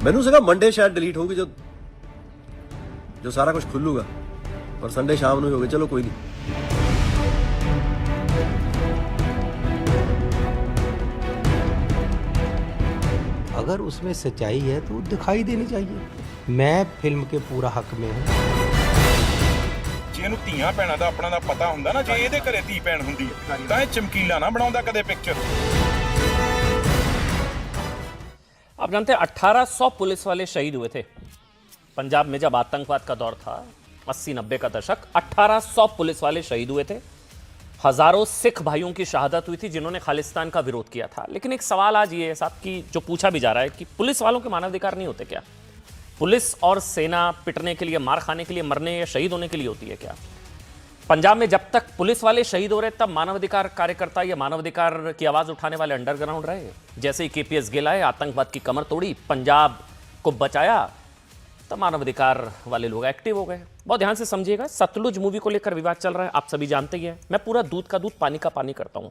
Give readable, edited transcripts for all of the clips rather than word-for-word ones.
मैनू सीगा मंडे शायद डिलीट होगी जो सारा कुछ खुलूगा, पर संडे शाम ਨੂੰ ਹੋ ਗਿਆ। चलो कोई नहीं। अगर उसमें सच्चाई है तो दिखाई देनी चाहिए। मैं फिल्म के पूरा हक में हूँ। ਜੇ ਇਹਨੂੰ ਧੀਆਂ ਭੈਣਾਂ ਦਾ ਆਪਣਾ ਦਾ ਪਤਾ ਹੁੰਦਾ ਨਾ, ਜੇ ਇਹਦੇ ਘਰੇ ਧੀ ਭੈਣ ਹੁੰਦੀ ਤਾਂ ਇਹ ਚਮਕੀਲਾ ਨਾ ਬਣਾਉਂਦਾ ਕਦੇ ਪਿਕਚਰ। आप जानते हैं 1800 पुलिस वाले शहीद हुए थे पंजाब में जब आतंकवाद का दौर था, 80-90 का दशक। 1800 पुलिस वाले शहीद हुए थे, हजारों सिख भाइयों की शहादत हुई थी जिन्होंने खालिस्तान का विरोध किया था। लेकिन एक सवाल आज ये है साहब कि जो पूछा भी जा रहा है कि पुलिस वालों के मानवाधिकार नहीं होते क्या? पुलिस और सेना पिटने के लिए, मार खाने के लिए, मरने या शहीद होने के लिए होती है क्या? पंजाब में जब तक पुलिस वाले शहीद हो रहे तब मानवाधिकार कार्यकर्ता या मानवाधिकार की आवाज उठाने वाले अंडरग्राउंड रहे। जैसे ही केपीएस गिल आए, आतंकवाद की कमर तोड़ी, पंजाब को बचाया, तब मानवाधिकार वाले लोग एक्टिव हो गए। बहुत ध्यान से समझिएगा, सतलुज मूवी को लेकर विवाद चल रहा है, आप सभी जानते ही हैं। मैं पूरा दूध का दूध पानी का पानी करता हूं।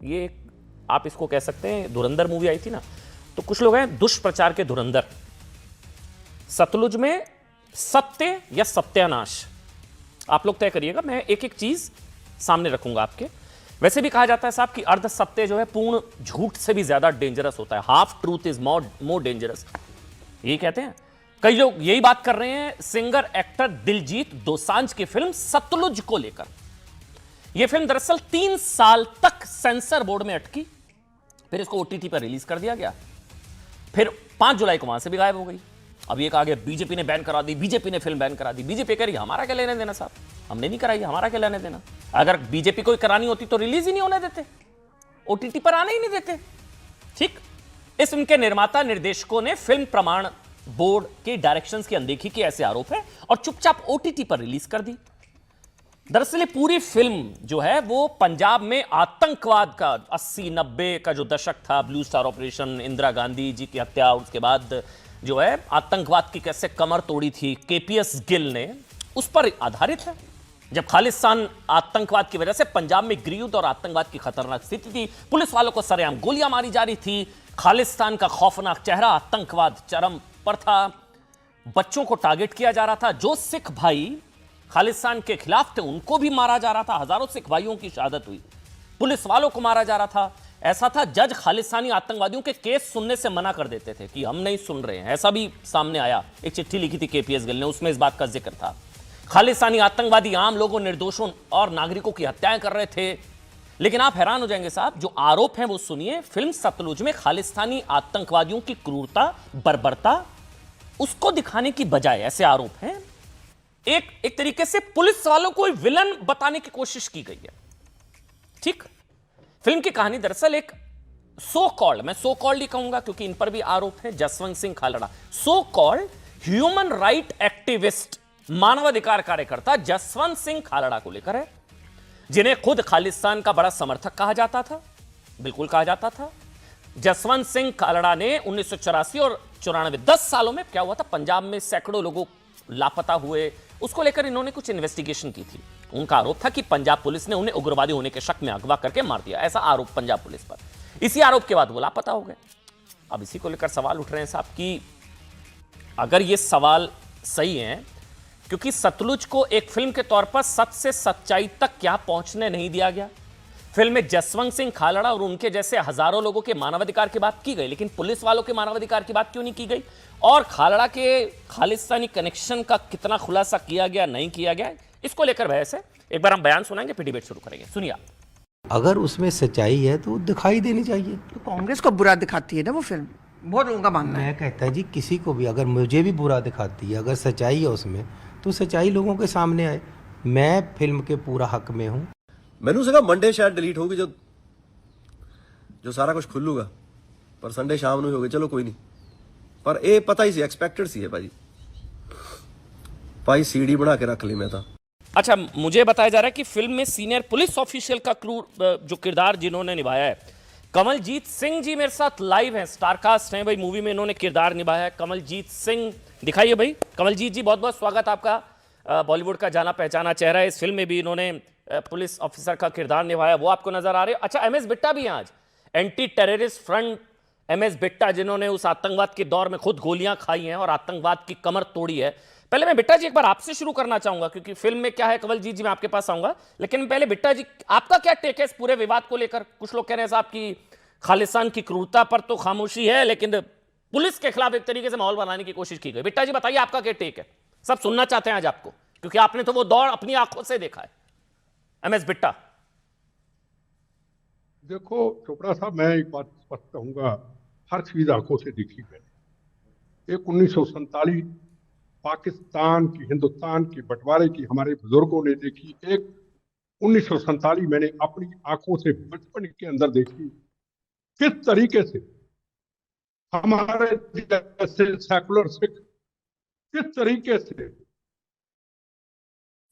ये आप इसको कह सकते हैं, धुरंधर मूवी आई थी ना, तो कुछ लोग हैं दुष्प्रचार के धुरंधर। सतलुज में सत्य या सत्यानाश, आप लोग तय करिएगा। मैं एक एक चीज सामने रखूंगा आपके। वैसे भी कहा जाता है साहब कि अर्ध सत्य जो है पूर्ण झूठ से भी ज्यादा डेंजरस होता है। Half truth is more dangerous, यही कहते हैं। कई लोग यही बात कर रहे हैं सिंगर एक्टर दिलजीत दोसांझ की फिल्म सतलुज को लेकर। यह फिल्म दरअसल 3 साल तक सेंसर बोर्ड में अटकी, फिर इसको ओटीटी पर रिलीज कर दिया गया, फिर 5 जुलाई को वहां से भी गायब हो गई। अब ये कहा गया बीजेपी ने बैन करा दी, बीजेपी ने फिल्म बैन करा दी। बीजेपी कह रही है हमारा क्या लेने देना साहब, हमने नहीं कराई, हमारा क्या लेने देना। अगर बीजेपी को करानी होती तो रिलीज ही नहीं होने देते, ओटीटी पर आने ही नहीं देते। ठीक, इस फिल्म के निर्माता निर्देशकों ने फिल्म प्रमाण बोर्ड के डायरेक्शंस की अनदेखी की, ऐसे आरोप है, और चुपचाप ओटीटी पर रिलीज कर दी। दरअसल पूरी फिल्म जो है वो पंजाब में आतंकवाद का 80-90 का जो दशक था, blue star operation, Indira Gandhi ji की हत्या, उसके बाद जो है आतंकवाद की कैसे कमर तोड़ी थी केपीएस गिल ने, उस पर आधारित है। जब खालिस्तान आतंकवाद की वजह से पंजाब में गृहयुद्ध और आतंकवाद की खतरनाक स्थिति थी, पुलिस वालों को सरेआम गोलियां मारी जा रही थी, खालिस्तान का खौफनाक चेहरा, आतंकवाद चरम पर था, बच्चों को टारगेट किया जा रहा था। जो सिख भाई खालिस्तान के खिलाफ थे उनको भी मारा जा रहा था, हजारों सिख भाइयों की शहादत हुई, पुलिस वालों को मारा जा रहा था। ऐसा था जज खालिस्तानी आतंकवादियों के केस सुनने से मना कर देते थे कि हम नहीं सुन रहे हैं, ऐसा भी सामने आया। एक चिट्ठी लिखी थी केपीएस गिल ने, उसमें इस बात का जिक्र था। खालिस्तानी आतंकवादी आम लोगों, निर्दोषों और नागरिकों की हत्याएं कर रहे थे। लेकिन आप हैरान हो जाएंगे साहब, जो आरोप हैं वो सुनिए। फिल्म सतलुज में खालिस्तानी आतंकवादियों की क्रूरता, बर्बरता, उसको दिखाने की बजाय ऐसे आरोप हैं एक तरीके से पुलिस वालों को विलन बताने की कोशिश की गई है। ठीक, फिल्म की कहानी दरअसल एक सो कॉल्ड, मैं सो कॉल्ड ही कहूंगा क्योंकि इन पर भी आरोप है, Jaswant Singh Khalra, so called human right activist, मानवाधिकार कार्यकर्ता जसवंत सिंह खालड़ा को लेकर है, जिन्हें खुद खालिस्तान का बड़ा समर्थक कहा जाता था, बिल्कुल कहा जाता था। जसवंत सिंह खालड़ा ने 1984 और 94, 10 सालों में क्या हुआ था, पंजाब में सैकड़ों लोगों लापता हुए, उसको लेकर इन्होंने कुछ इन्वेस्टिगेशन की थी। उनका आरोप था कि पंजाब पुलिस ने उन्हें उग्रवादी होने के शक में अगवा करके मार दिया, ऐसा आरोप पंजाब पुलिस पर। इसी आरोप के बाद वो लापता हो गए। अब इसी को लेकर सवाल उठ रहे हैं साहब कि अगर ये सवाल सही हैं, क्योंकि सतलुज को एक फिल्म के तौर पर सच से सच्चाई तक क्या पहुंचने नहीं दिया गया। फिल्म में जसवंत सिंह खालड़ा और उनके जैसे हजारों लोगों के मानवाधिकार की बात की गई, लेकिन पुलिस वालों के मानवाधिकार की बात क्यों नहीं की गई? और खालड़ा के खालिस्तानी कनेक्शन का कितना खुलासा किया गया, नहीं किया गया, इसको लेकर बहस है। एक बार हम बयान सुनाएंगे, फिर डिबेट शुरू करेंगे। सुनिए। अगर उसमें सच्चाई है तो दिखाई देनी चाहिए। तो कांग्रेस को बुरा दिखाती है ना वो फिल्म, बहुत लोगों का मानना है। मैं कहता है जी, किसी को भी, अगर मुझे भी बुरा दिखाती है, अगर सच्चाई है उसमें, तो सच्चाई लोगों के सामने आए। मैं फिल्म के पूरा हक में हूँ। मैनू सीगा मंडे शायद डिलीट होगी जो सारा कुछ खुलूगा, पर संडे शाम ਨੂੰ ਹੋ ਗਿਆ। चलो कोई नहीं, पर ਇਹ पता ही सी, एक्सपेक्टेड सी है भाई सीडी बना के रख ली मैं तो। अच्छा, मुझे बताया जा रहा है कि फिल्म में सीनियर पुलिस ऑफिशियल का जो किरदार जिन्होंने निभाया है, कमलजीत सिंह जी मेरे साथ लाइव हैं, स्टारकास्ट हैं भाई, मूवी में इन्होंने किरदार निभाया है। कमलजीत सिंह दिखाइए भाई। कमलजीत जी, बहुत बहुत स्वागत आपका। बॉलीवुड का जाना पहचाना चेहरा है, इस फिल्म में भी इन्होंने पुलिस ऑफिसर का किरदार निभाया, वो आपको नजर आ रहे हो। अच्छा, एमएस बिट्टा भी हैं आज, anti terrorist front MS Bitta जिन्होंने उस आतंकवाद के दौर में खुद गोलियां खाई हैं और आतंकवाद की कमर तोड़ी है। पहले मैं बिट्टा जी एक बार आपसे शुरू करना चाहूंगा, क्योंकि फिल्म में क्या है कंवलजीत जी, मैं आपके पास आऊंगा, लेकिन पहले बिट्टा जी आपका क्या टेक है इस पूरे विवाद को लेकर? कुछ लोग कह रहे हैं साहब की खालिस्तान की क्रूरता पर तो खामोशी है, लेकिन पुलिस के खिलाफ एक तरीके से माहौल बनाने की कोशिश की गई। बिट्टा जी बताइए आपका क्या टेक है? सब सुनना चाहते हैं आज आपको, क्योंकि आपने तो वो दौर अपनी आंखों से देखा है। MS बिट्टा। देखो चोपड़ा साहब, मैं एक बात स्पष्ट कहूंगा, हर चीज आंखों से देखी मैंने। एक 1947 पाकिस्तान की, हिंदुस्तान की बंटवारे की हमारे बुजुर्गों ने देखी। एक 1947 मैंने अपनी आंखों से बचपन के अंदर देखी, किस तरीके से हमारे जैसे सेकुलर सिख किस तरीके से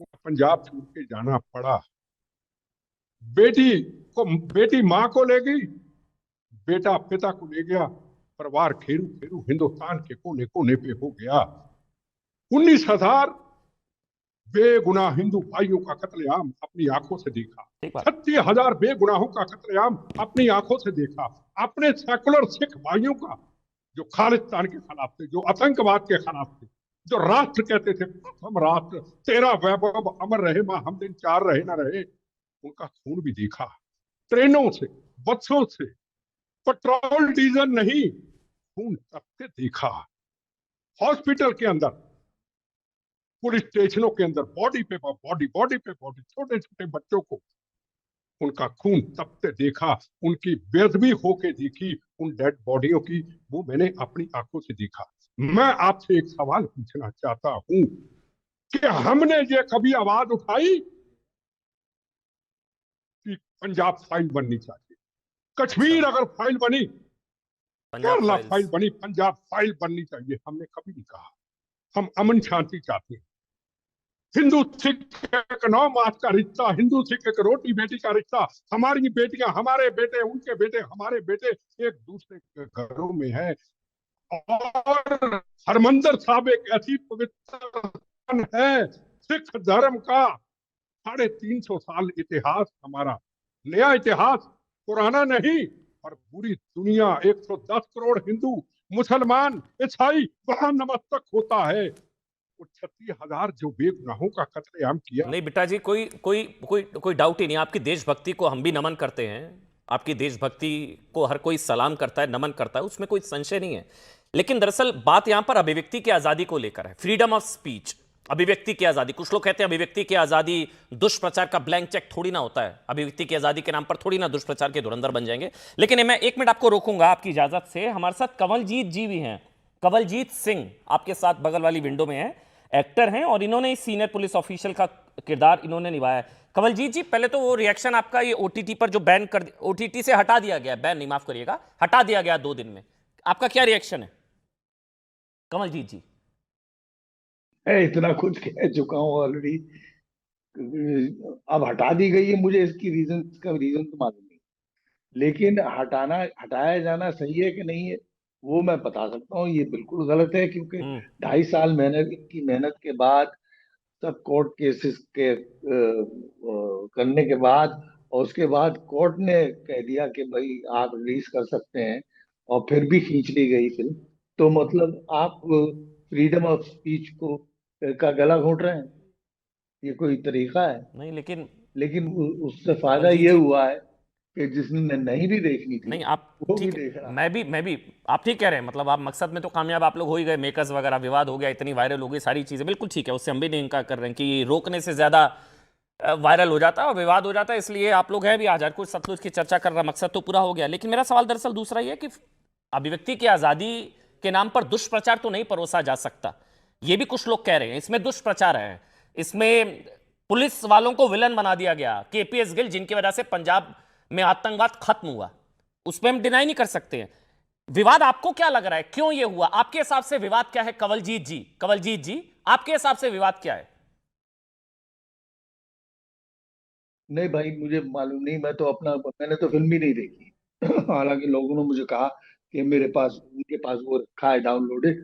पंजाब छोड़ के जाना पड़ा। बेटी मां को ले गई, बेटा पिता को ले गया, परिवार खेरू खेरू हिंदुस्तान के कोने कोने पे हो गया। 19,000 बेगुनाह हिंदू भाइयों का कत्लेआम अपनी आंखों से देखा। 36,000 बेगुनाहों का कत्लेआम अपनी आंखों से देखा। अपने सेकुलर सिख भाइयों का, जो खालिस्तान के खिलाफ थे, जो आतंकवाद के खिलाफ थे, जो राष्ट्र कहते थे प्रथम राष्ट्र, तेरा वैभव अमर रहे मां हम दिन चार रहे ना रहे, उनका खून भी देखा। ट्रेनों से, बसों से, पेट्रोल डीजल नहीं, खून तक से देखा। हॉस्पिटल के अंदर, पुलिस स्टेशनों के अंदर बॉडी पे बॉडी, बॉडी पे बॉडी, छोटे छोटे बच्चों को उनका खून तपते देखा, उनकी बेदबी होके देखी, उन डेड बॉडियों की, वो मैंने अपनी आंखों से देखा। मैं आपसे एक सवाल पूछना चाहता हूं कि हमने ये कभी आवाज उठाई कि पंजाब फाइल बननी चाहिए, कश्मीर अगर फाइल बनी, केरला फाइल बनी, पंजाब फाइल बननी चाहिए? हमने कभी नहीं कहा। हम अमन शांति चाहते हैं। हिंदू सिख एक 9 मास का रिश्ता, हिंदू सिख एक रोटी बेटी का रिश्ता। हमारी बेटियां, हमारे बेटे, उनके बेटे, हमारे बेटे एक दूसरे के घरों में है। और हरमंदिर साहब एक ऐसी पवित्र स्थान है, सिख धर्म का 350 साल इतिहास, हमारा नया इतिहास, पुराना नहीं। और पूरी दुनिया 110 करोड़ हिंदू, मुसलमान, ईसाई वहां नमस्तक होता है। 36,000 जो बेगुनाहों का कत्लेआम किया। नहीं बेटा जी, कोई कोई कोई कोई डाउट ही नहीं। आपकी देशभक्ति को हम भी नमन करते हैं, आपकी देशभक्ति को हर कोई सलाम करता है, नमन करता है, उसमें कोई संशय नहीं है। लेकिन दरअसल बात यहां पर अभिव्यक्ति की आजादी को लेकर है, फ्रीडम ऑफ स्पीच, अभिव्यक्ति की आजादी। कुछ लोग कहते हैं अभिव्यक्ति की आजादी दुष्प्रचार का ब्लैंक चेक थोड़ी ना होता है, अभिव्यक्ति की आजादी के नाम पर थोड़ी ना दुष्प्रचार के धुरंधर बन जाएंगे। लेकिन मैं 1 मिनट आपको रोकूंगा आपकी इजाजत से। हमारे साथ कंवलजीत जी भी हैं, कंवलजीत सिंह आपके साथ बगल वाली विंडो में है, एक्टर हैं और इन्होंने इस सीनियर पुलिस ऑफिशियल का किरदार इन्होंने निभाया है। कंवलजीत जी, पहले तो वो रिएक्शन आपका, ये OTT पर जो बैन कर, OTT से हटा दिया गया, बैन नहीं माफ करिएगा, हटा दिया गया 2 दिन में, आपका क्या रिएक्शन है कंवलजीत जी? इतना कुछ कह चुका हूँ ऑलरेडी। अब हटा दी गई है, मुझे इसकी रीजन तो मालूम नहीं, लेकिन हटाया जाना सही है कि नहीं है वो मैं बता सकता हूँ। ये बिल्कुल गलत है, क्योंकि 2.5 साल मेहनत के बाद, सब कोर्ट केसेस के करने के बाद, और उसके बाद कोर्ट ने कह दिया कि भाई आप रिलीज कर सकते हैं, और फिर भी खींच ली गई फिल्म। तो मतलब आप फ्रीडम ऑफ स्पीच का गला घोट रहे हैं, ये कोई तरीका है? नहीं, लेकिन उससे फायदा ये हुआ है कि जिसने नहीं भी देखनी थी नहीं, आप वो ठीक भी देख रहा। मैं भी आप ठीक कह रहे हैं, मतलब आप मकसद में तो कामयाब आप लोग हो ही गए, मेकर्स वगैरह विवाद हो गया, इतनी वायरल हो गई सारी चीजें, बिल्कुल ठीक है, उससे हम भी नहीं इनकार कर रहे हैं कि रोकने से ज्यादा वायरल हो जाता है और विवाद हो जाता है, इसलिए आप लोग हैं भी आज, हर कोई सतलुज की चर्चा कर रहा, मकसद तो पूरा हो गया। लेकिन मेरा सवाल दरअसल दूसरा ही है कि अभिव्यक्ति की आजादी के नाम पर दुष्प्रचार तो नहीं परोसा जा सकता, ये भी कुछ लोग कह रहे हैं। इसमें दुष्प्रचार है, इसमें पुलिस वालों को विलन बना दिया गया, KPS गिल, जिनकी वजह से पंजाब में आतंकवाद खत्म हुआ, उसमें हम डिनाई नहीं कर सकते हैं। विवाद आपको क्या लग रहा है, क्यों ये हुआ? आपके हिसाब से विवाद क्या है कंवलजीत जी, आपके हिसाब से विवाद क्या है? नहीं भाई, मुझे मालूम नहीं, मैंने तो फिल्म ही नहीं देखी। हालांकि लोगों ने मुझे कहा कि उनके पास वो रखा है डाउनलोडेड,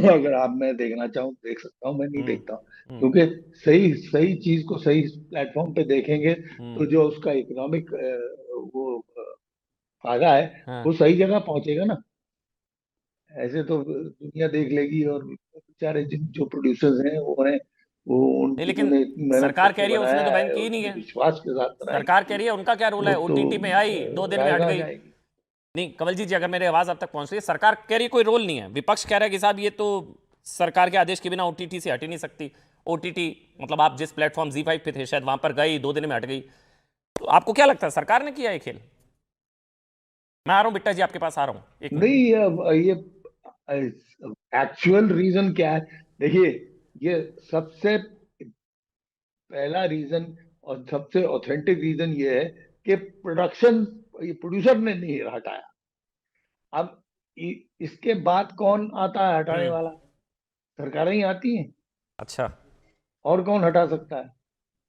अगर आप मैं देखना चाहूँ देख सकता हूँ। मैं नहीं देखता, क्योंकि सही चीज को सही प्लेटफॉर्म पे देखेंगे तो जो उसका इकोनॉमिक वो फायदा है, हाँ। वो सही जगह पहुंचेगा ना। ऐसे तो दुनिया देख लेगी, और बेचारे जिन जो प्रोड्यूसर्स हैं वो हैं, वो नहीं, उन्होंने लेकिन इतनी मेहनत सरकार कह करके रही है उसने बनाया तो बैन है की और ही नहीं बड़े है। विश्वास के साथ बनाई सरकार कह थी, रही है, उनका क्या रोल वो है, तो ओटीटी में आई 2 दिन में हट रायगा गई। जाएगी। नहीं कवल जी, अगर मेरी आवाज आप तक पहुंच रही है, सरकार कह रही है कोई रोल नहीं है, विपक्ष कह रहा है कि साहब ये तो सरकार के आदेश के बिना ओटीटी से हट ही नहीं सकती। ओटीटी मतलब आप जिस प्लेटफॉर्म Z5 पे थे शायद वहां पर गई, 2 दिन में हट गई। तो आपको क्या लगता है सरकार ने किया ये खेल? मैं आ रहा हूं बिट्टा जी, आपके पास आ रहा हूं, एक मिनट। नहीं, ये एक्चुअल रीजन क्या है? देखिए, ये सबसे पहला रीजन और सबसे ऑथेंटिक रीजन ये है कि प्रोडक्शन, ये प्रोड्यूसर ने नहीं हटाया। अब इसके बाद कौन आता है हटाने वाला? सरकारें ही आती हैं, अच्छा और कौन हटा सकता है?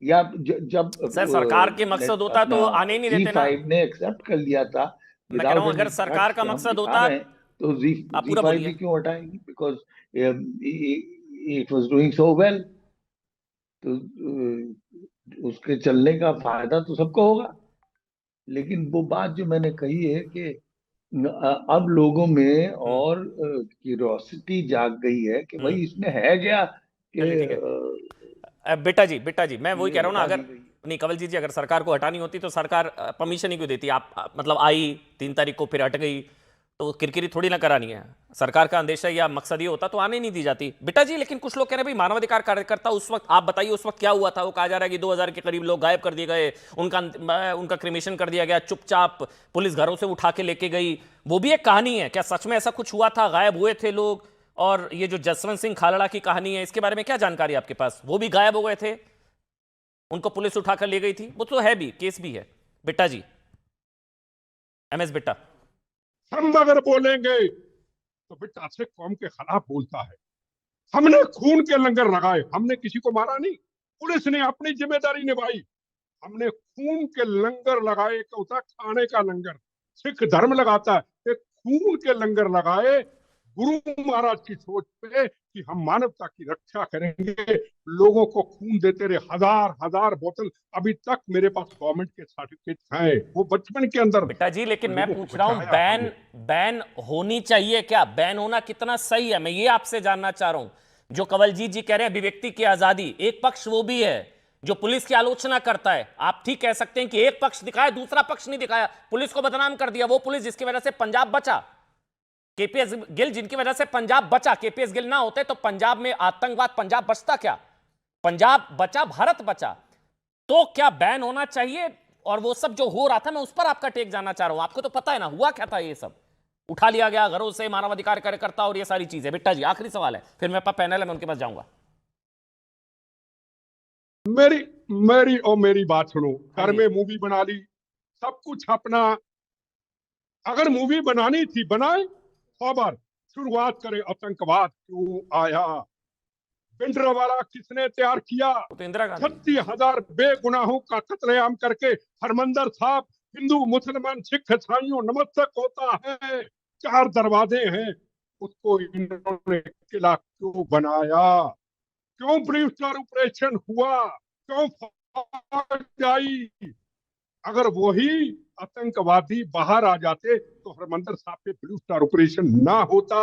या जब सर, सरकार के मकसद होता तो अपना वो आने ही नहीं देते ना। Z5 ने एक्सेप्ट कर लिया था मैं कह रहा हूं विदाउट अगर एनी सरकार का कि हम मकसद दिखा होता। रहे हैं, तो आप पूरा Z5 बोलिए। भी क्यों हटाएंगी? Because it was doing so well, तो उसके चलने का फायदा तो सबको होगा। लेकिन वो बात जो मैंने कही है कि अब लोगों में और क्यूरियोसिटी जाग गई है कि भाई इसमें है क्या कि चलिए ठीक है। बेटा जी मैं वही ये कह रहा हूं ना, हटा अगर दी गई। नहीं कवल जी, अगर सरकार को हटानी होती तो सरकार परमिशन ही क्यों देती? आप मतलब आई 3 तारीख को फिर हट गई, तो किरकिरी थोड़ी ना करानी है। सरकार का अंदेशा या मकसद ये होता तो आने ही नहीं दी जाती। बेटा जी, लेकिन कुछ लोग कह रहे हैं भाई मानवाधिकार कार्यकर्ता उस वक्त, आप बताइए उस वक्त क्या हुआ था? वो कहा जा रहा है कि 2000 के करीब लोग गायब कर दिए गए, उनका क्रिमेशन कर दिया गया, चुपचाप पुलिस घरों से उठा के लेके गई। वो भी एक कहानी है क्या? सच में ऐसा कुछ हुआ था? गायब हुए थे लोग? और ये जो जसवंत सिंह खालड़ा की कहानी है, इसके बारे में क्या जानकारी आपके पास? वो भी गायब हो गए थे, उनको पुलिस उठाकर ले गई थी, वो तो है भी, केस भी है। बेटा जी, MS बेटा। हम अगर बोलेंगे तो बेटा से कौम के खिलाफ बोलता है। हमने खून के लंगर लगाए, हमने किसी को मारा नहीं, पुलिस ने अपनी जिम्मेदारी निभाई। हमने खून के लंगर लगाए, होता खाने का लंगर सिख धर्म लगाता है, कि खून के लंगर लगाए गुरु महाराज की सोच पे कि हम मानवता की रक्षा करेंगे। लोगों को खून देते रहे, हजार हजार बोतल, अभी तक मेरे पास गवर्नमेंट के सर्टिफिकेट हैं, वो बचपन के अंदर। बेटा जी, लेकिन मैं लोगों को पूछ रहा हूं बचाया हमने। बैन होनी चाहिए क्या? बैन होना कितना सही है, मैं ये आपसे जानना चाह रहा हूं। जो कंवलजीत जी कह रहे हैं अभिव्यक्ति की आजादी, एक पक्ष वो भी है जो पुलिस की आलोचना करता है। आप ठीक कह सकते हैं कि एक पक्ष दिखाया, दूसरा पक्ष नहीं दिखाया, पुलिस को बदनाम कर दिया। वो पुलिस जिसकी वजह से पंजाब बचा, केपीएस गिल जिनकी वजह से पंजाब बचा, केपीएस गिल ना होते तो पंजाब में आतंकवाद, पंजाब बचता क्या? पंजाब बचा, भारत बचा। तो क्या बैन होना चाहिए? और वो सब जो हो रहा था, मैं उस पर आपका टेक जानना चाह रहा हूं। आपको तो पता है ना हुआ क्या था? ये सब उठा लिया गया घरों से, मानवाधिकार कार्यकर्ता और ये सारी चीजें। बेटा जी, आखिरी सवाल है, फिर मैं पैनल है, मैं उनके पास जाऊंगा। मेरी बात सुनो। घर में मूवी बना ली, सब कुछ अपना। अगर मूवी बनानी थी बनाए, खबर शुरुआत करें। आतंकवाद क्यों आया? भिंडरावाला किसने तैयार किया? तो इंदिरा गांधी। 36,000 बेगुनाहों का कत्लेआम करके हरमंदर साहब हिंदू मुसलमान सिख ईसाइयों नमस्तक होता है, 4 दरवाजे हैं, उसको इन्होंने किला क्यों बनाया? क्यों ब्रीफ स्टार ऑपरेशन हुआ? क्यों फौज आई? अगर वही आतंकवादी बाहर आ जाते तो हरमंदर साहब पे ब्लू स्टार ऑपरेशन ना होता।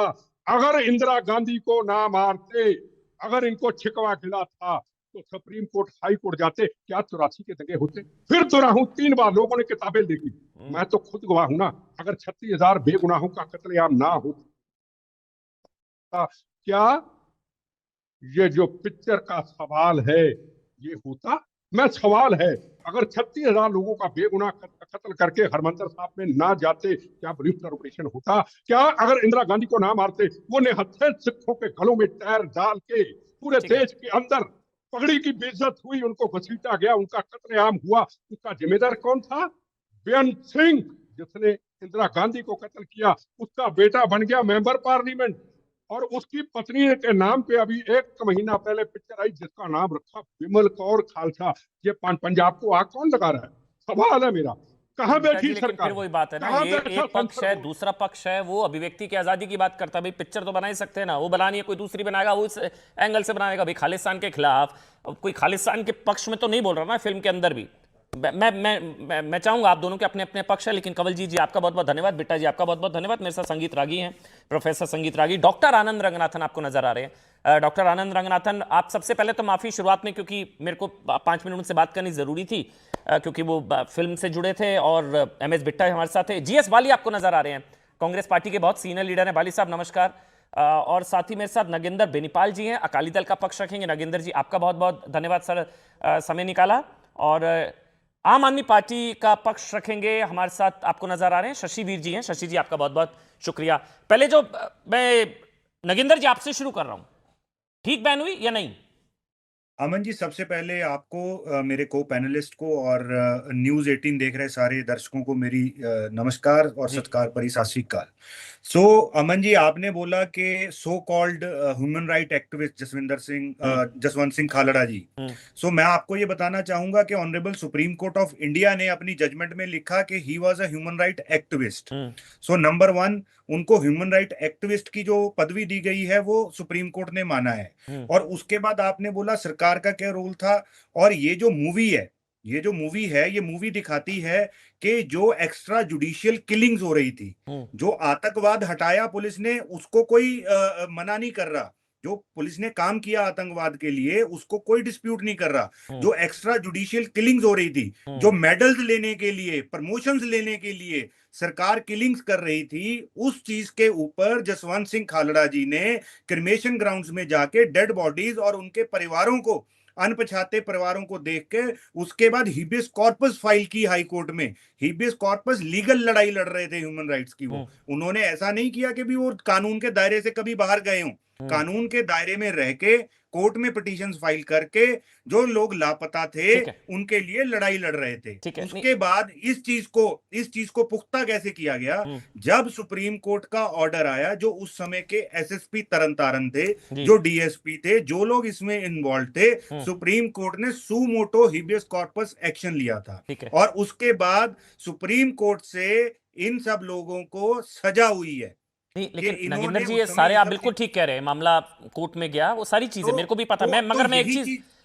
अगर इंदिरा गांधी को ना मारते, अगर इनको छिकवा खिला था, तो सुप्रीम कोर्ट हाई कोर्ट जाते, क्या 84 के दंगे होते? फिर दोहराऊं, 3 बार लोगों ने किताबें लिखी, मैं तो खुद गवाह हूं ना। अगर 36,000 बेगुनाहों का कत्लेआम ना होता, क्या ये जो पिक्चर का सवाल है ये होता? मैं सवाल है, अगर 36,000 लोगों का बेगुनाह कत्ल करके हरमंदर साहब में ना जाते, क्या ब्रीफ ऑपरेशन होता? क्या अगर इंदिरा गांधी को ना मारते, वो निहत्थे सिखों के गलों में टायर डाल के पूरे देश के अंदर पगड़ी की बेइज्जत हुई, उनको घसीटा गया, उनका कत्लेआम हुआ, उसका जिम्मेदार कौन था? बेअंत सिंह, जिसने इंदिरा गांधी को कत्ल किया, उसका बेटा बन गया मेंबर पार्लियामेंट, और उसकी पत्नी के नाम पे अभी 1 महीना पहले पिक्चर आई जिसका नाम रखा विमल कौर खालसा। ये पंजाब को आग कौन लगा रहा है? सवाल है मेरा, कहां बैठी सरकार? फिर वही बात है ना, ये एक पक्ष है, दूसरा पक्ष है, वो अभिव्यक्ति की आजादी की बात करता है। भाई पिक्चर तो बना ही सकते हैं ना, वो बनानी है, कोई दूसरी बनाएगा, वो इस एंगल से बनाएगा। भाई खालिस्तान के खिलाफ कोई खालिस्तान के पक्ष में तो नहीं बोल रहा ना फिल्म के अंदर भी। मैं चाहूंगा आप दोनों के अपने अपने पक्ष है, लेकिन कंवलजीत जी आपका बहुत बहुत धन्यवाद, बिट्टा जी आपका बहुत बहुत धन्यवाद। मेरे साथ संगीत रागी हैं, प्रोफेसर संगीत रागी। डॉक्टर आनंद रंगनाथन आपको नजर आ रहे हैं। डॉक्टर आनंद रंगनाथन, आप सबसे पहले तो माफी शुरुआत में, क्योंकि मेरे को 5 मिनट उनसे बात करनी जरूरी थी, क्योंकि वो फिल्म से जुड़े थे, और एम एस बिट्टा हमारे साथ थे। जीएस बाली आपको नजर आ रहे हैं, कांग्रेस पार्टी के बहुत सीनियर लीडर हैं। बाली साहब नमस्कार। और साथ ही मेरे साथ नगेंद्र बेनीपाल जी हैं, अकाली दल का पक्ष रखेंगे। नगेंद्र जी आपका बहुत बहुत धन्यवाद सर, समय निकाला। और आम आदमी पार्टी का पक्ष रखेंगे, हमारे साथ आपको नजर आ रहे हैं शशि वीर जी हैं। शशि जी आपका बहुत बहुत शुक्रिया। पहले जो मैं नगेंद्र जी आपसे शुरू कर रहा हूं, ठीक बैन हुई या नहीं? अमन जी, सबसे पहले आपको, मेरे को पैनलिस्ट को और न्यूज़ 18 देख रहे सारे दर्शकों को मेरी नमस्कार और सत्कार भरी सत श्री अकाल। सो अमन जी, आपने बोला कि so called human right activist Jaswant Singh Khalra ji. So मैं आपको ये बताना चाहूंगा कि honourable supreme court of India ने अपनी जजमेंट में लिखा कि he was a human right activist. So number 1, उनको ह्यूमन राइट एक्टिविस्ट की जो पदवी दी गई है वो सुप्रीम कोर्ट ने माना है। और उसके बाद आपने बोला सरकार का क्या रोल था, और ये जो मूवी है ये मूवी दिखाती है कि जो एक्स्ट्रा जुडिशियल किलिंग्स हो रही थी, जो आतंकवाद हटाया पुलिस ने, उसको कोई मना नहीं कर रहा। जो पुलिस ने काम किया आतंकवाद के लिए उसको कोई डिस्प्यूट नहीं कर रहा। जो एक्स्ट्रा जुडिशियल किलिंग्स हो रही थी, जो मेडल्स लेने के लिए, प्रमोशंस लेने के लिए सरकार किलिंग्स कर रही थी, उस चीज के ऊपर जसवंत सिंह खालड़ा जी ने क्रिमेशन ग्राउंड्स में जाके डेड बॉडीज और उनके परिवारों को, अनपछाते परिवारों को देख के, उसके बाद हिबियस कॉर्पस फाइल की हाई कोर्ट में। हिबियस कॉर्पस लीगल लड़ाई लड़ रहे थे ह्यूमन राइट्स की। वो उन्होंने ऐसा नहीं किया कि भी वो कानून के दायरे से कभी बाहर गए हों। कानून के दायरे में रह के कोर्ट में पिटीशंस फाइल करके जो लोग लापता थे उनके लिए लड़ाई लड़ रहे थे। उसके बाद इस चीज को पुख्ता कैसे किया गया, जब सुप्रीम कोर्ट का ऑर्डर आया, जो उस समय के एसएसपी तरन तारन थे, जो डीएसपी थे, जो लोग इसमें इन्वॉल्व थे, सुप्रीम कोर्ट ने सू मोटो हिबियस कॉर्पस एक्शन लिया था। और उसके बाद सुप्रीम कोर्ट से इन सब लोगों को सजा हुई है। नहीं, लेकिन नगेंद्र जी ये सारे आप बिल्कुल ठीक कह रहे हैं, मामला कोर्ट में गया, वो सारी चीजें मेरे को भी पता है।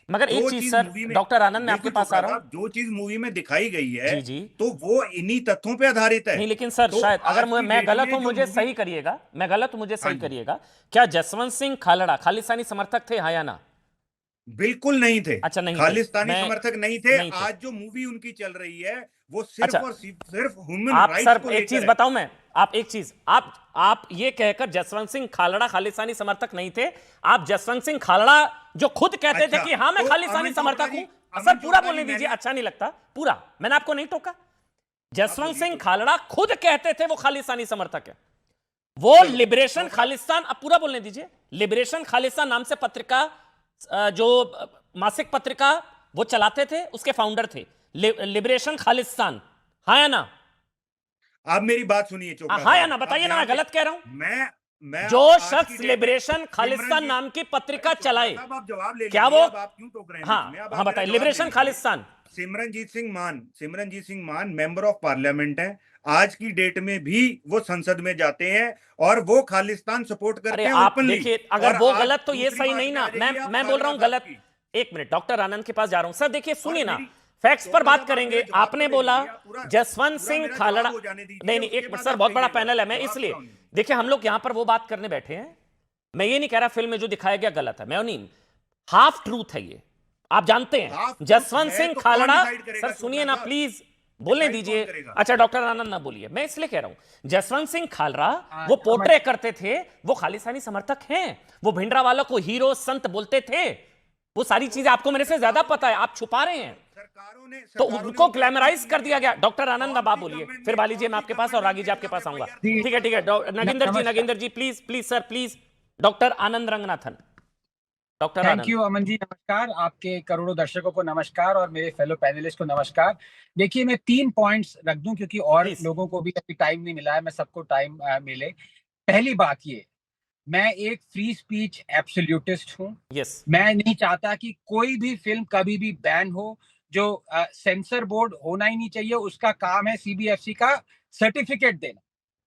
मगर एक चीज सर, डॉक्टर आनंद मैं आपके पास आ रहा हूँ। जो चीज मूवी में दिखाई गई है तो वो इन्हीं तथ्यों पे आधारित है। नहीं, लेकिन सर शायद अगर मैं गलत हूं मुझे सही करिएगा, क्या जसवंत सिंह खालड़ा खालिस्तानी समर्थक थे, हाँ या ना? बिल्कुल नहीं थे। अच्छा, नहीं खालिस्तानी समर्थक नहीं थे। आज जो मूवी उनकी चल रही है वो सिर्फ और सिर्फ ह्यूमन राइट्स को लेकर। एक चीज बताऊं मैं, आप ये कहकर जसवंत सिंह खालड़ा खालिस्तानी समर्थक नहीं थे, आप जसवंत सिंह खालड़ा जो खुद कहते थे कि हाँ मैं खालिस्तानी समर्थक हूं। सर पूरा बोलने दीजिए, अच्छा नहीं लगता पूरा, मैंने आपको नहीं टोका। जसवंत सिंह खालड़ा खुद कहते थे वो खालिस्तानी समर्थक है। वो लिबरेशन खालिस्तान, अब पूरा बोलने दीजिए, लिबरेशन खालिस्तान नाम से पत्रिका, जो मासिक पत्रिका वो चलाते थे, उसके फाउंडर थे। लिबरेशन खालिस्तान, हाँ या ना? आप मेरी बात सुनिए चोपड़ा, हाँ या ना बताइए ना, मैं गलत कह रहा हूं? मैं जो शख्स लिबरेशन खालिस्तान नाम की पत्रिका चलाए, आप जवाब ले क्या वो, आप क्यों टोक रहे हैं? हाँ बताइए। लिबरेशन खालिस्तान, सिमरनजीत सिंह मान मेंबर ऑफ पार्लियामेंट हैं। आज की डेट में भी वो संसद में जाते हैं और वो खालिस्तान सपोर्ट करते हैं। आप देखिए, अगर वो गलत तो ये सही नहीं ना। मैं बोल रहा हूं गलत। एक मिनट, डॉक्टर आनंद के पास जा रहा हूं। सर देखिए, सुनिए ना, फैक्ट्स पर बात करेंगे। आपने बोला जसवंत सिंह खालड़ा, नहीं एक मिनट सर, बहुत बड़ा पैनल है, मैं इसलिए, देखिए हम लोग यहां पर वो बात करने बैठे हैं। मैं ये नहीं कह रहा फिल्म में जो दिखाया गया गलत है, मैं नहीं, हाफ ट्रूथ है ये, आप जानते हैं। जसवंत सिंह खालड़ा, सर सुनिए ना प्लीज, बोलने दीजिए। अच्छा डॉक्टर आनंद ना बोलिए, मैं इसलिए कह रहा हूं जसवंत सिंह खालड़ा वो पोर्ट्रे करते थे, वो खालिस्तानी समर्थक हैं, वो भिंडरा वालों को हीरो संत बोलते थे, वो सारी चीजें आपको मेरे से ज्यादा पता है, आप छुपा रहे हैं, तो उनको ग्लैमराइज कर दिया गया। डॉक्टर आनंद अब आप बोलिए, फिर बाली जी मैं आपके पास और रागी जी आपके पास आऊंगा। ठीक है Nagendra ji please sir please. Doctor Anand Ranganathan. Doctor thank you Aman ji, नमस्कार। आपके करोड़ों दर्शकों को नमस्कार और मेरे फेलो पैनलिस्ट को नमस्कार। देखिए मैं 3 पॉइंट्स रख दूं क्योंकि और लोगों को भी अभी टाइम नहीं मिला है, मैं सबको टाइम मिले। पहली बात ये, मैं एक फ्री स्पीच एब्सोल्यूटिस्ट हूं। मैं नहीं चाहता कि कोई भी फिल्म कभी भी बैन हो। जो सेंसर बोर्ड होना ही नहीं चाहिए, उसका काम है सीबीएफसी का सर्टिफिकेट देना,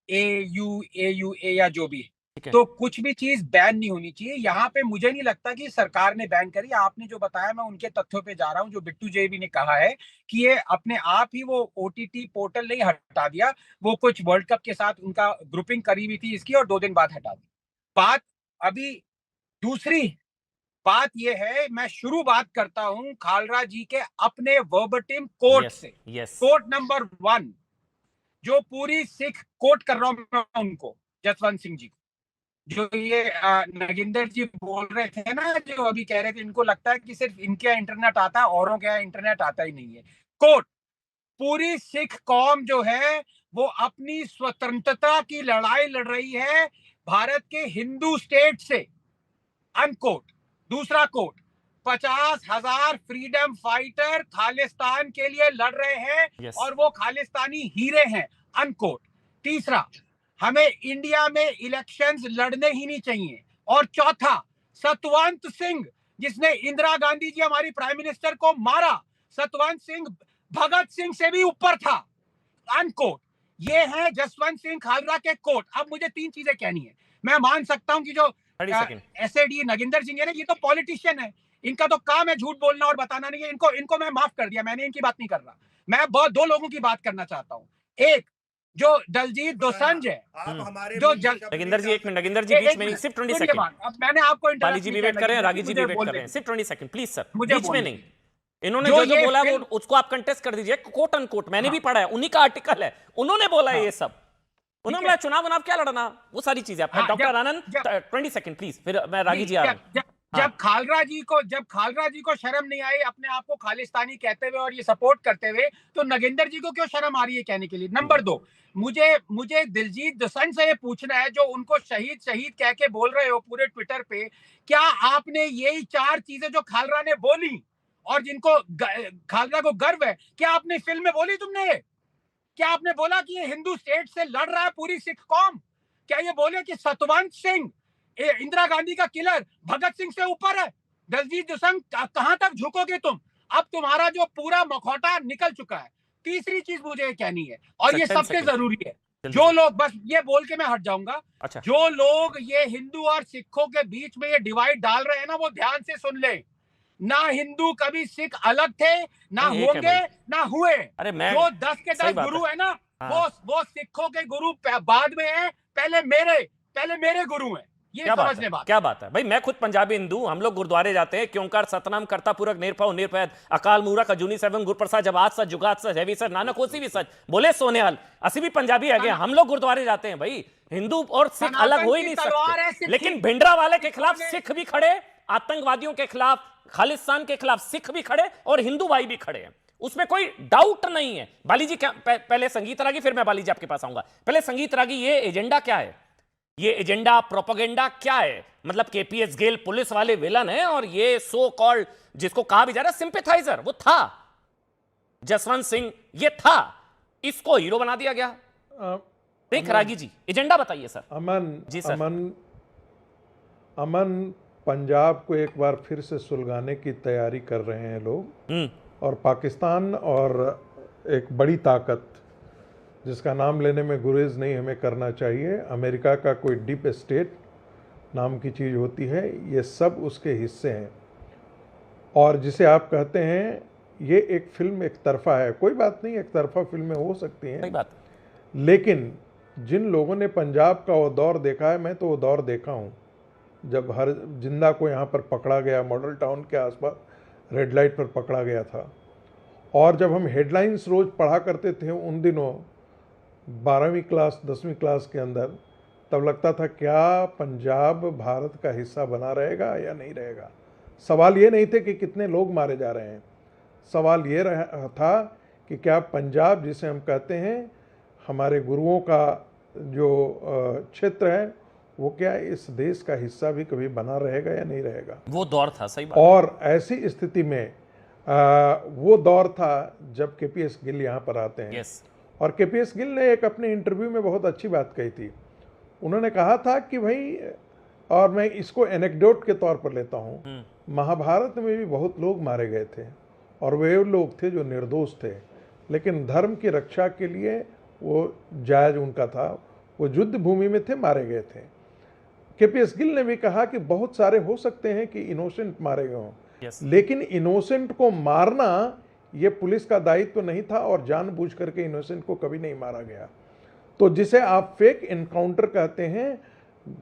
AUA या जो भी है। तो कुछ भी चीज बैन नहीं होनी चाहिए। यहाँ पे मुझे नहीं लगता कि सरकार ने बैन करी। आपने जो बताया, मैं उनके तथ्यों पे जा रहा हूँ। जो बिट्टू जेबी ने कहा है कि ये अपने आप ही वो ओटीटी पोर्टल नहीं हटा दिया, वो कुछ वर्ल्ड कप के साथ उनका ग्रुपिंग करी हुई थी इसकी, और 2 दिन बाद हटा दी। बात अभी दूसरी बात ये है, मैं शुरू बात करता हूं खालरा जी के अपने वर्बटिम कोट से। कोट नंबर 1 जो पूरी सिख कोट कर रहा हूं मैं उनको, जसवंत सिंह जी को, जो ये नगिंदर जी बोल रहे थे ना, जो अभी कह रहे थे इनको लगता है कि सिर्फ इनके यहाँ इंटरनेट आता है, औरों के यहाँ इंटरनेट आता ही नहीं है। कोट, पूरी सिख कौम जो है वो अपनी स्वतंत्रता की लड़ाई लड़ रही है भारत के हिंदू स्टेट से, अनकोट। दूसरा कोट, 50,000 फ्रीडम फाइटर खालिस्तान के लिए लड़ रहे हैं और वो खालिस्तानी हीरे हैं, अनकोट। तीसरा, हमें इंडिया में इलेक्शंस लड़ने ही नहीं चाहिए। और चौथा, सतवंत सिंह जिसने इंदिरा गांधी जी हमारी प्राइम मिनिस्टर को मारा, सतवंत सिंह भगत सिंह से भी ऊपर था, अनकोट। ये है जसवंत सिंह खालरा के कोट। अब मुझे 3 चीजें कहनी है। मैं मान सकता हूं कि जो एसएडी नगिंदर सिंह है ना, ये तो पॉलिटिशियन है, इनका तो काम है झूठ बोलना और बताना नहीं है। इनको मैं माफ कर दिया, मैंने इनकी बात नहीं कर रहा। मैं बहुत 2 लोगों की बात करना चाहता हूँ। एक जो दलजीत दोसांझ है, जो नगिंदर जी, 1 मिनट, नगिंदर जी बीच में नहीं, सिर्फ 20 सेकंड। अब मैंने आपको बाली जी भी वेट कर रहे हैं, रागी जी भी वेट कर रहे हैं, सिर्फ 20 सेकंड प्लीज सर, बीच में नहीं। इन्होंने जो बोला वो उसको आप कंटेस्ट कर दीजिए, कोट अनकोट, मैंने भी पढ़ा है, उन्हीं का आर्टिकल है, उन्होंने बोला है ये सब। उन्होंने बोला चुनाव क्या लड़ना, वो सारी चीजें। आप डॉक्टर आनंद 20 सेकंड प्लीज, फिर मैं रागी जी आ रहा हूं। जब खालरा जी को शर्म नहीं आई अपने आप को खालिस्तानी कहते हुए और ये सपोर्ट करते हुए, तो नगिंदर जी को क्यों शर्म आ रही है कहने के लिए? नंबर 2, मुझे दिलजीत दोसांझ से ये पूछना है, जो उनको शहीद कह के बोल रहे हो पूरे ट्विटर पे, क्या आपने यही 4 चीजें जो खालरा ने बोली और जिनको खालरा को गर्व है, क्या आपने फिल्म में बोली? तुमने क्या आपने बोला कि ये हिंदू स्टेट से लड़ रहा है पूरी सिख कौम? क्या ये बोले कि सतवंत सिंह इंदिरा गांधी का किलर भगत सिंह से ऊपर है? दलजीत दोसांझ कहां तक झुकोगे तुम? अब तुम्हारा जो पूरा मखौटा निकल चुका है। तीसरी चीज मुझे कहनी है, और ये सबसे जरूरी है, जो लोग, बस ये बोल के मैं हट जाऊंगा, जो लोग ये हिंदू और सिखों के बीच में ये डिवाइड डाल रहे हैं ना, वो ध्यान से सुन ले। ना हिंदू कभी सिख अलग थे, ना होंगे, ना हुए। जो 10 के 10 गुरु है ना, वो सिखों के गुरु बाद में है, पहले मेरे गुरु हैं। ये समझने बात। क्या बात है भाई, मैं खुद पंजाबी हिंदू, हम लोग गुरुद्वारे जाते हैं, क्योंकार सतनाम करता पुरख निरभव निरपैद अकाल मूरख अजूनी सेवन गुरप्रसाद जब आज सच जुगात सच हैवी सच नानक होसी भी सच बोले सोनेहाल। असि भी पंजाबी है गया, हम लोग गुरुद्वारे जाते हैं भाई। हिंदू और सिख अलग हो ही नहीं सकते। लेकिन भिंडरा वाले के खिलाफ सिख भी खड़े, आतंकवादियों के खिलाफ, खालिस्तान के खिलाफ सिख भी खड़े और हिंदू भाई भी खड़े हैं, उसमें कोई डाउट नहीं है। बाली जी पहले संगीत रागी, फिर मैं बाली जी आपके पास आऊंगा। पहले संगीत रागी, ये एजेंडा क्या है? ये एजेंडा प्रोपेगेंडा क्या है? मतलब केपीएस गिल पुलिस वाले विलन है और ये सो कॉल्ड, जिसको कहा भी जा रहा है सिंपैथाइजर, वो था जसवंत सिंह, ये था, इसको हीरो बना दिया गया। देख रागी जी, एजेंडा बताइए सर। अमन जी सर। अमन पंजाब को एक बार फिर से सुलगाने की तैयारी कर रहे हैं लोग, और पाकिस्तान और एक बड़ी ताकत जिसका नाम लेने में गुरेज नहीं हमें करना चाहिए, अमेरिका का कोई डीप स्टेट नाम की चीज़ होती है, ये सब उसके हिस्से हैं। और जिसे आप कहते हैं ये एक फिल्म एक तरफा है, कोई बात नहीं, एक तरफा फिल्में हो सकती हैं, बात। लेकिन जिन लोगों ने पंजाब का वो दौर देखा है, मैं तो वो दौर देखा हूँ जब हर जिंदा को यहाँ पर पकड़ा गया, मॉडल टाउन के आसपास रेड लाइट पर पकड़ा गया था। और जब हम हेडलाइंस रोज़ पढ़ा करते थे उन दिनों 12वीं क्लास 10वीं क्लास के अंदर, तब लगता था क्या पंजाब भारत का हिस्सा बना रहेगा या नहीं रहेगा। सवाल ये नहीं थे कि कितने लोग मारे जा रहे हैं, सवाल ये रहा था कि क्या पंजाब जिसे हम कहते हैं हमारे गुरुओं का जो क्षेत्र है, वो क्या इस देश का हिस्सा भी कभी बना रहेगा या नहीं रहेगा। वो दौर था, सही बात। और ऐसी स्थिति में वो दौर था जब केपीएस गिल यहाँ पर आते हैं। और केपीएस गिल ने एक अपने इंटरव्यू में बहुत अच्छी बात कही थी। उन्होंने कहा था कि भाई, और मैं इसको एनेक्डोट के तौर पर लेता हूँ, महाभारत में भी बहुत लोग मारे गए थे और वे लोग थे जो निर्दोष थे, लेकिन धर्म की रक्षा के लिए वो जायज उनका था, वो युद्ध भूमि में थे, मारे गए थे। केपीएस गिल ने भी कहा कि बहुत सारे हो सकते हैं कि इनोसेंट मारे गए हों, लेकिन इनोसेंट को मारना ये पुलिस का दायित्व नहीं था और जानबूझ करके इनोसेंट को कभी नहीं मारा गया। तो जिसे आप फेक एनकाउंटर कहते हैं,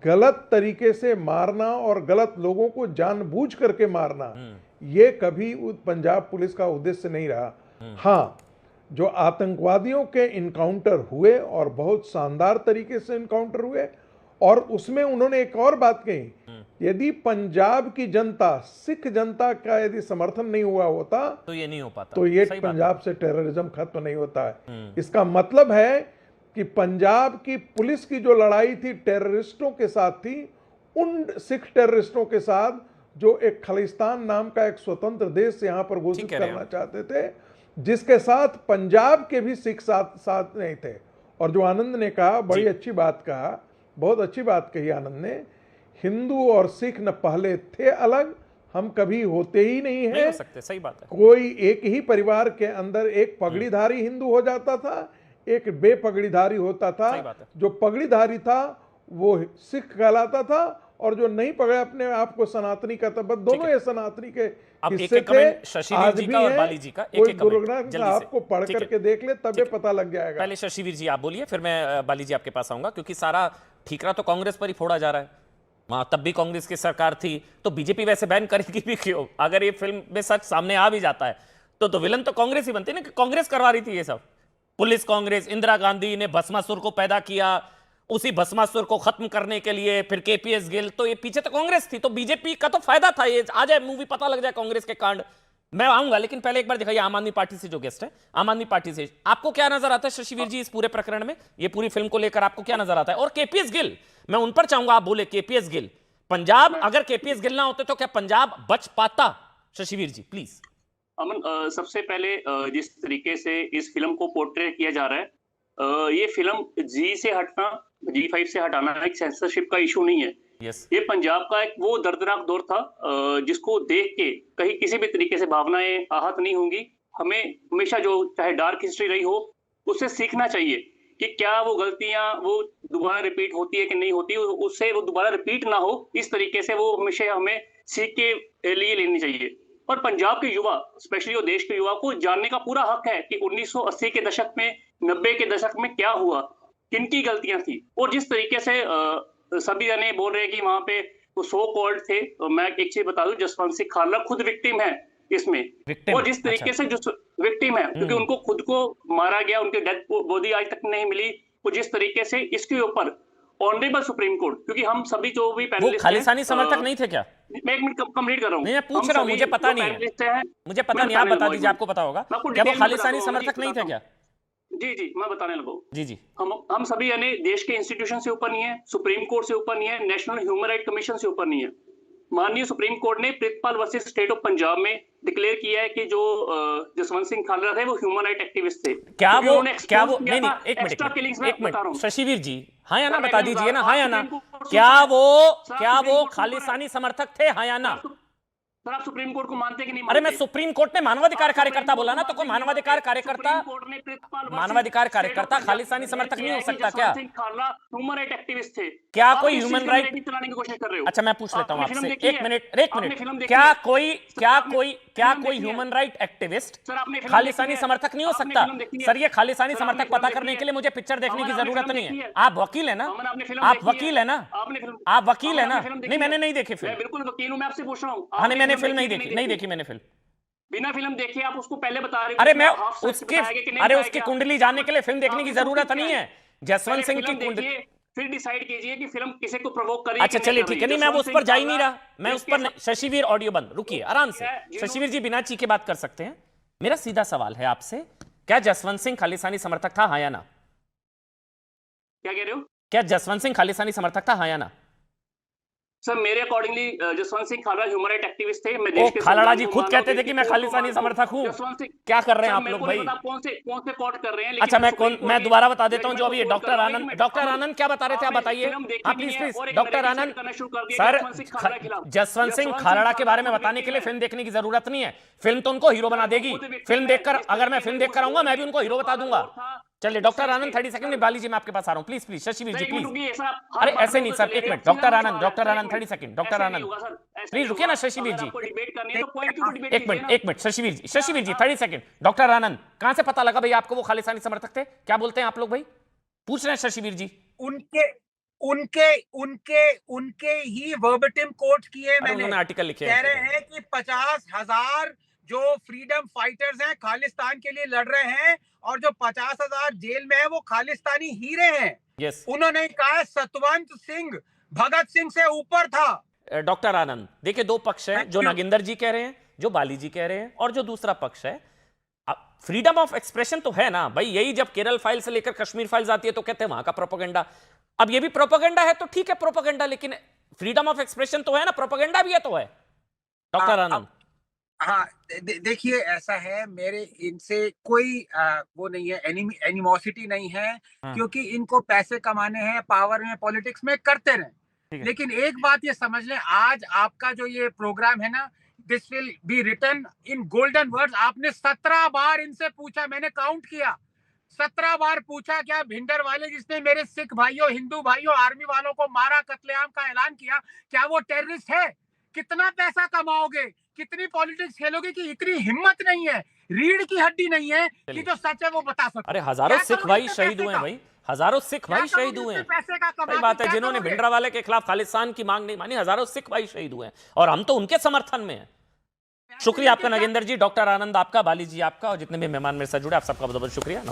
गलत तरीके से मारना और गलत लोगों को जानबूझ करके मारना, ये कभी पंजाब पुलिस का उद्देश्य नहीं रहा। हाँ, जो आतंकवादियों के इनकाउंटर हुए और बहुत शानदार तरीके से इनकाउंटर हुए, और उसमें उन्होंने एक और बात कही, यदि पंजाब की जनता, सिख जनता का यदि समर्थन नहीं हुआ होता तो ये नहीं हो पाता, तो ये पंजाब से टेररिज्म खत्म नहीं होता है। इसका मतलब है कि पंजाब की पुलिस की जो लड़ाई थी टेररिस्टों के साथ थी, उन सिख टेररिस्टों के साथ जो एक खालिस्तान नाम का एक स्वतंत्र देश यहां पर घोषित करना चाहते थे, जिसके साथ पंजाब के भी सिख साथ नहीं थे। और जो आनंद ने कहा, बड़ी अच्छी बात कहा, बहुत अच्छी बात कही आनंद ने, हिंदू और सिख न पहले थे अलग, हम कभी होते ही नहीं नहीं है। हो सकते, सही बात है। कोई एक ही परिवार के अंदर एक पगड़ीधारी हिंदू हो जाता था, एक बेपगड़ीधारी होता था। जो पगड़ीधारी था वो सिख कहलाता था, और जो नहीं पकड़े अपने आप को सनातनी कहता, बस दोनों ये सनातनी के हिस्से थे। शशिवीर जी का और बाली जी का एक कमेंट आपको पढ़ करके देख ले, तब ये पता लग जाएगा। पहले शशिवीर जी आप बोलिए, फिर मैं बाली जी आपके पास आऊंगा, क्योंकि सारा ठीकरा तो कांग्रेस पर ही फोड़ा जा रहा है। वहां तब भी कांग्रेस की सरकार थी, तो बीजेपी वैसे बैन करेगी भी क्यों? अगर ये फिल्म में सच सामने आ भी जाता है तो विलन तो कांग्रेस ही बनती है ना, कि कांग्रेस करवा रही थी ये सब। पुलिस कांग्रेस, इंदिरा गांधी ने भस्मासुर को पैदा किया, उसी भस्मासुर को खत्म करने के लिए फिर केपीएस गिल, तो ये पीछे तो कांग्रेस थी। तो बीजेपी का तो फायदा था, ये आ जाए मूवी, पता लग जाए कांग्रेस के कांड। मैं आऊंगा, लेकिन पहले एक बार दिखाइए आम आदमी पार्टी से जो गेस्ट है, आम आदमी पार्टी से आपको क्या नजर आता है शशिवीर जी इस पूरे प्रकरण में, ये पूरी फिल्म को लेकर आपको क्या नजर आता है? और केपीएस गिल, मैं उन पर चाहूंगा आप बोले, केपीएस गिल, पंजाब, अगर केपीएस गिल ना होते तो क्या पंजाब बच पाता? शशिवीर जी प्लीज। अमन, सबसे पहले जिस तरीके से इस फिल्म को पोर्ट्रे किया जा रहा है, ये फिल्म जी से हटना, G5 से हटाना एक सेंसरशिप का इशू नहीं है। ये पंजाब का एक वो दर्दनाक दौर था जिसको देख के कहीं किसी भी तरीके से भावनाएं आहत नहीं होंगी। हमें हमेशा, जो चाहे डार्क हिस्ट्री रही हो, उससे सीखना चाहिए कि क्या वो गलतियां वो दोबारा रिपीट होती है कि नहीं होती, उससे वो दोबारा रिपीट ना हो, इस तरीके से वो हमेशा हमें सीख के लिए लेनी चाहिए। और पंजाब के युवा, स्पेशली वो देश के युवा को जानने का पूरा हक है कि 1980 के दशक में, 90 के दशक में क्या हुआ, किन की गलतियां थी। और जिस तरीके से सभी जने बोल रहे हैं कि वहां पे वो सो कॉल्ड थे, मैं एक चीज बता दूं, जसवंत सिंह खारला खुद विक्टिम है इसमें। और जिस तरीके से जो विक्टिम है, क्योंकि उनको खुद को मारा गया, उनकी डेथ बॉडी आज तक नहीं मिली, तो जिस तरीके से इसके ऊपर ऑनरेबल सुप्रीम कोर्ट, क्योंकि हम सभी जो भी पैनलिस्ट खालिस्तानी समर्थक नहीं थे क्या? मैं एक मिनट कंप्लीट कर रहा हूँ। नहीं, मैं पूछ रहा हूँ, मुझे पता नहीं है, मुझे पता नहीं, आप बता दीजिए, आपको पता होगा। क्या वो खालिस्तानी समर्थक नहीं थे क्या? जी मैं बताने लगा। जी हम सभी यानी देश के इंस्टीट्यूशन से ऊपर नहीं है, सुप्रीम कोर्ट से ऊपर नहीं है, नेशनल ह्यूमन राइट कमीशन से ऊपर नहीं है। माननीय सुप्रीम कोर्ट ने Pritpal versus state of Punjab में डिक्लेयर किया है कि जो जसवंत सिंह खालरा थे वो ह्यूमन राइट एक्टिविस्ट थे। क्या वो नहीं, एक मिनट शशिवीर जी, हाँ या ना बता दीजिए ना, हाँ या ना, क्या वो खालिस्तानी समर्थक थे, हाँ या ना? सर, आप सुप्रीम कोर्ट को मानते कि नहीं? अरे मैं सुप्रीम कोर्ट ने मानवाधिकार कार्यकर्ता बोला ना, तो कोई मानवाधिकार कार्यकर्ता खालिस्तानी समर्थक नहीं हो सकता क्या? ह्यूमन राइट एक्टिविस्ट थे। क्या कोई ह्यूमन राइट चलाने की कोशिश कर रहे हो? अच्छा, मैं पूछ लेता हूँ आपसे, एक मिनट, क्या कोई ह्यूमन राइट एक्टिविस्ट खालिस्तानी समर्थक नहीं हो सकता? सर, ये खालिस्तानी समर्थक पता करने के लिए मुझे पिक्चर देखने की जरूरत नहीं है। आप वकील है ना, आप वकील है ना? नहीं, मैंने नहीं देखी फिल्म। बिल्कुल वकील हूं, मैं आपसे पूछ रहा हूँ। हाँ, मैंने फिल्म नहीं देखी मैंने फिल्म। बिना फिल्म देखे आप उसको पहले बता रहे हो? अरे मैं उसकी कुंडली जानने के लिए फिल्म देखने की जरूरत नहीं है। जसवंत सिंह की कुंडली फिर डिसाइड कीजिए कि फिल्म किसे को प्रोवोक करेगी। अच्छा चलिए ठीक है, नहीं मैं उस पर जा ही नहीं रहा, मैं उस पर। शशिवीर ऑडियो बंद, रुकिए आराम से। शशिवीर जी बिना चीखे बात कर सकते हैं। मेरा सीधा सवाल है आपसे, क्या जसवंत सिंह खालिस्तानी समर्थक था, हाँ या ना? क्या कह रहे हो? क्या जसवंत सिंह खालिस्तानी समर्थक था, हाँ या ना? सर, मेरे accordingly Jaswant Singh Khalra human right activist थे। मैं देश के खालड़ा जी खुद कहते थे कि मैं खालिस्तानी समर्थक हूं। क्या कर रहे हैं आप लोग भाई? कौन से कोट कर रहे हैं? अच्छा, मैं दोबारा बता देता हूं, जो अभी डॉक्टर आनंद क्या बता रहे थे, आप बताइए please. Doctor Anand sir, Jaswant Singh Khalra के बारे में बताने के लिए फिल्म देखने की जरूरत नहीं है। फिल्म तो उनको हीरो बना देगी। फिल्म देखकर, अगर मैं फिल्म देखकर आऊंगा, मैं भी उनको हीरो बता दूंगा। चलिए डॉक्टर आनंद 30 सेकंड में, बाली जी मैं आपके पास आ रहा हूं, प्लीज प्लीज शशिवीर जी प्लीज। रुकिए सर, अरे ऐसे नहीं सर, एक minute doctor Anand 30 second, doctor Anand please रुकिए ना शशिवीर जी, एक मिनट शशिवीर जी 30 सेकंड। डॉक्टर आनंद, कहां से पता लगा भाई आपको वो खालिस्तानी समर्थक थे? क्या बोलते हैं आप लोग भाई? पूछ रहे हैं शशिवीर जी। उनके ही वर्बटिम कोट किए मैंने। उन्होंने आर्टिकल लिखे कह रहे हैं कि 50,000 जो फ्रीडम फाइटर्स हैं खालिस्तान के लिए लड़ रहे हैं, और जो 50,000 जेल में है वो खालिस्तानी हीरे हैं। यस, उन्होंने कहा सतवंत सिंह भगत सिंह से ऊपर था। डॉक्टर आनंद देखिए, दो पक्ष हैं, जो नागेंद्र जी कह रहे हैं, जो बाली जी कह रहे हैं, और जो दूसरा पक्ष है। फ्रीडम ऑफ एक्सप्रेशन तो है ना भाई, यही जब केरल फाइल से लेकर कश्मीर फाइल्स आती है तो कहते हैं वहां का प्रोपेगेंडा। अब ये भी प्रोपेगेंडा है तो ठीक है प्रोपेगेंडा, लेकिन फ्रीडम ऑफ एक्सप्रेशन तो है ना, प्रोपेगेंडा भी है तो है। डॉक्टर आनंद हाँ, देखिए ऐसा है, मेरे इनसे कोई वो नहीं है, एनिमोसिटी नहीं है, क्योंकि इनको पैसे कमाने हैं, पावर में, पॉलिटिक्स में करते रहे। लेकिन एक बात ये समझ लें, आज आपका जो ये प्रोग्राम है ना, this will be written in golden words. आपने 17 बार इनसे पूछा, मैंने काउंट किया, 17 बार पूछा क्या भिंडर वाले जिसने मेरे सिख भाइयों, हिंदू भाइयों, आर्मी वालों को मारा, कत्लेआम का ऐलान किया, क्या वो टेररिस्ट है? कितना पैसा कमाओगे, कितनी पॉलिटिक्स खेलोगे कि इतनी हिम्मत नहीं है, रीढ़ की हड्डी नहीं है कि जो सच है वो बता सके। अरे हजारों सिख भाई शहीद हुए हैं भाई, हजारों सिख भाई शहीद हुए हैं। सही बात है, जिन्होंने भिंडरावाले के खिलाफ खालिस्तान की मांग नहीं मानी, हजारों सिख भाई शहीद हुए हैं, और हम तो उनके समर्थन में हैं। शुक्रिया आपका नागेंद्र जी, डॉक्टर आनंद आपका, बाली जी आपका, और जितने भी मेहमान मेरे साथ जुड़े आप सबका बहुत बहुत शुक्रिया। नमस्कार।